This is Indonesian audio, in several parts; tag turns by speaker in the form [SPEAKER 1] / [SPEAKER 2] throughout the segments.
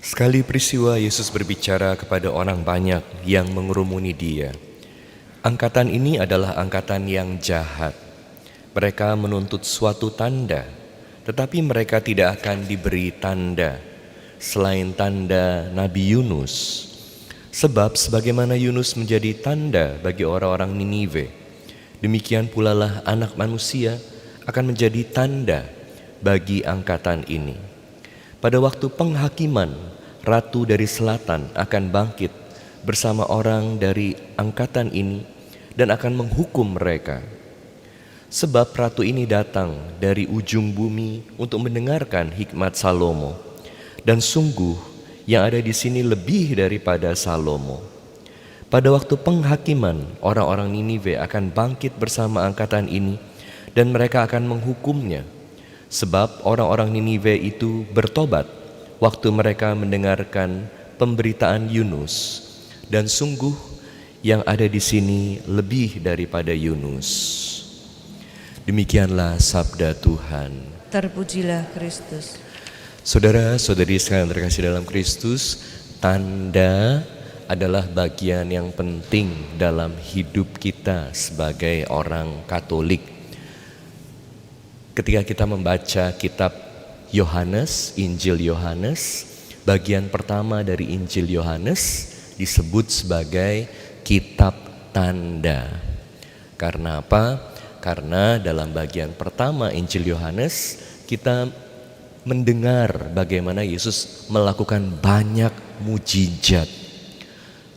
[SPEAKER 1] Sekali peristiwa Yesus berbicara kepada orang banyak yang mengerumuni dia. Angkatan ini adalah angkatan yang jahat. Mereka menuntut suatu tanda, tetapi mereka tidak akan diberi tanda selain tanda Nabi Yunus. Sebab sebagaimana Yunus menjadi tanda bagi orang-orang Niniwe, demikian pula lah Anak Manusia akan menjadi tanda bagi angkatan ini. Pada waktu penghakiman, Ratu dari Selatan akan bangkit bersama orang dari angkatan ini dan akan menghukum mereka. Sebab Ratu ini datang dari ujung bumi untuk mendengarkan hikmat Salomo. Dan sungguh yang ada di sini lebih daripada Salomo. Pada waktu penghakiman, orang-orang Niniwe akan bangkit bersama angkatan ini dan mereka akan menghukumnya. Sebab orang-orang Niniwe itu bertobat waktu mereka mendengarkan pemberitaan Yunus. Dan sungguh yang ada di sini lebih daripada Yunus. Demikianlah sabda Tuhan.
[SPEAKER 2] Terpujilah Kristus.
[SPEAKER 1] Saudara-saudari sekalian terkasih dalam Kristus, tanda adalah bagian yang penting dalam hidup kita sebagai orang Katolik. Ketika kita membaca kitab Yohanes, Injil Yohanes, bagian pertama dari Injil Yohanes disebut sebagai kitab tanda. Karena apa? Karena dalam bagian pertama Injil Yohanes kita mendengar bagaimana Yesus melakukan banyak mujizat.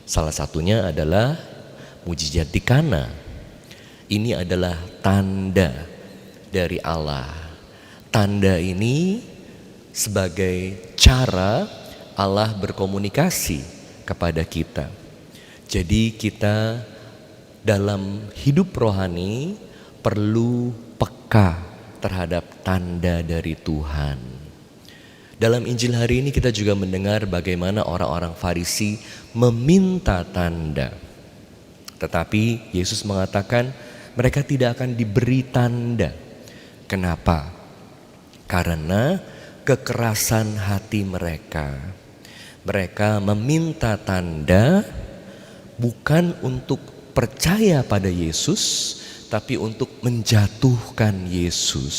[SPEAKER 1] Salah satunya adalah mujizat di Kana. Ini adalah tanda dari Allah. Tanda ini sebagai cara Allah berkomunikasi kepada kita. Jadi kita dalam hidup rohani perlu peka terhadap tanda dari Tuhan. Dalam Injil hari ini kita juga mendengar bagaimana orang-orang Farisi meminta tanda. Tetapi Yesus mengatakan mereka tidak akan diberi tanda. Kenapa? Karena kekerasan hati mereka. Mereka meminta tanda bukan untuk percaya pada Yesus, tapi untuk menjatuhkan Yesus.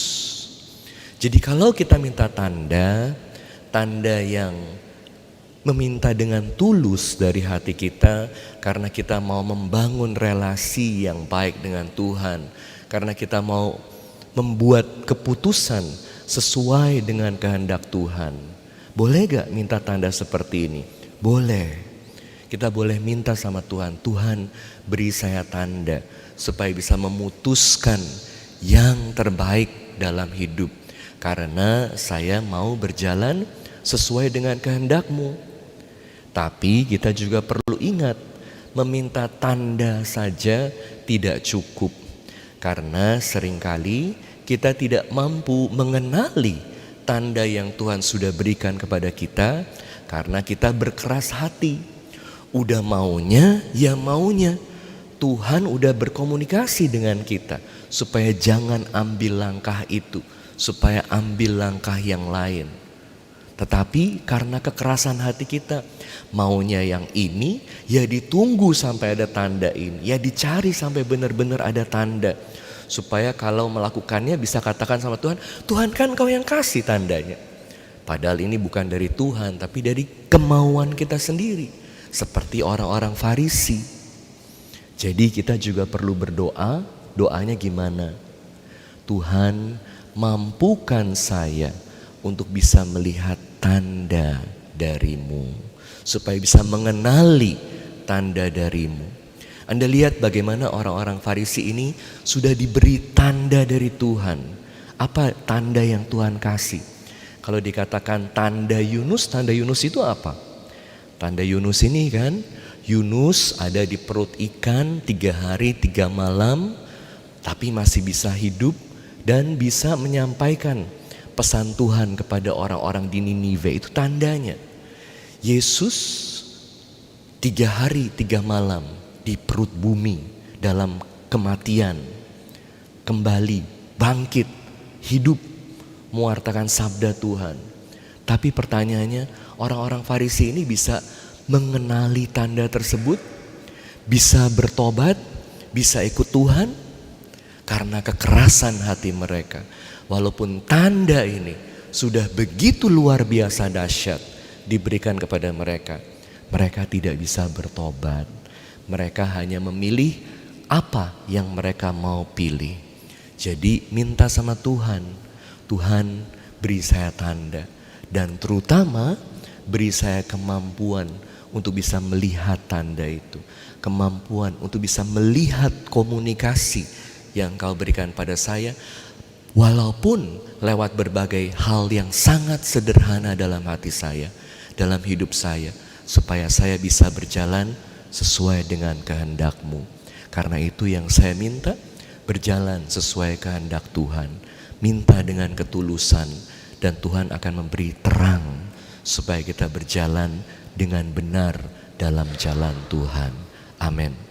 [SPEAKER 1] Jadi kalau kita minta tanda yang meminta dengan tulus dari hati kita karena kita mau membangun relasi yang baik dengan Tuhan, karena kita mau membuat keputusan sesuai dengan kehendak Tuhan. Boleh gak minta tanda seperti ini? Boleh. Kita boleh minta sama Tuhan, Tuhan beri saya tanda supaya bisa memutuskan yang terbaik dalam hidup. Karena saya mau berjalan sesuai dengan kehendak-Mu. Tapi kita juga perlu ingat, meminta tanda saja tidak cukup. Karena seringkali kita tidak mampu mengenali tanda yang Tuhan sudah berikan kepada kita. Karena kita berkeras hati. Udah maunya, ya maunya. Tuhan udah berkomunikasi dengan kita supaya jangan ambil langkah itu, supaya ambil langkah yang lain. Tetapi karena kekerasan hati kita, maunya yang ini, ya ditunggu sampai ada tanda ini, ya dicari sampai benar-benar ada tanda. Supaya kalau melakukannya bisa katakan sama Tuhan, Tuhan kan Kau yang kasih tandanya. Padahal ini bukan dari Tuhan, tapi dari kemauan kita sendiri. Seperti orang-orang Farisi. Jadi kita juga perlu berdoa, doanya gimana? Tuhan mampukan saya untuk bisa melihat tanda dari-Mu. Supaya bisa mengenali tanda dari-Mu. Anda lihat bagaimana orang-orang Farisi ini sudah diberi tanda dari Tuhan. Apa tanda yang Tuhan kasih? Kalau dikatakan tanda Yunus itu apa? Tanda Yunus ini kan, Yunus ada di perut ikan 3 hari 3 malam, tapi masih bisa hidup dan bisa menyampaikan pesan Tuhan kepada orang-orang di Niniwe. Itu tandanya. Yesus 3 hari 3 malam di perut bumi dalam kematian, kembali, bangkit, hidup, mewartakan sabda Tuhan. Tapi pertanyaannya, orang-orang Farisi ini bisa mengenali tanda tersebut, bisa bertobat, bisa ikut Tuhan karena kekerasan hati mereka. Walaupun tanda ini sudah begitu luar biasa dahsyat diberikan kepada mereka, mereka tidak bisa bertobat. Mereka hanya memilih apa yang mereka mau pilih. Jadi minta sama Tuhan, Tuhan beri saya tanda, dan terutama beri saya kemampuan untuk bisa melihat tanda itu. Kemampuan untuk bisa melihat komunikasi yang Kau berikan pada saya, walaupun lewat berbagai hal yang sangat sederhana dalam hati saya, dalam hidup saya, supaya saya bisa berjalan sesuai dengan kehendak-Mu. Karena itu yang saya minta, berjalan sesuai kehendak Tuhan. Minta dengan ketulusan, dan Tuhan akan memberi terang supaya kita berjalan dengan benar dalam jalan Tuhan. Amin.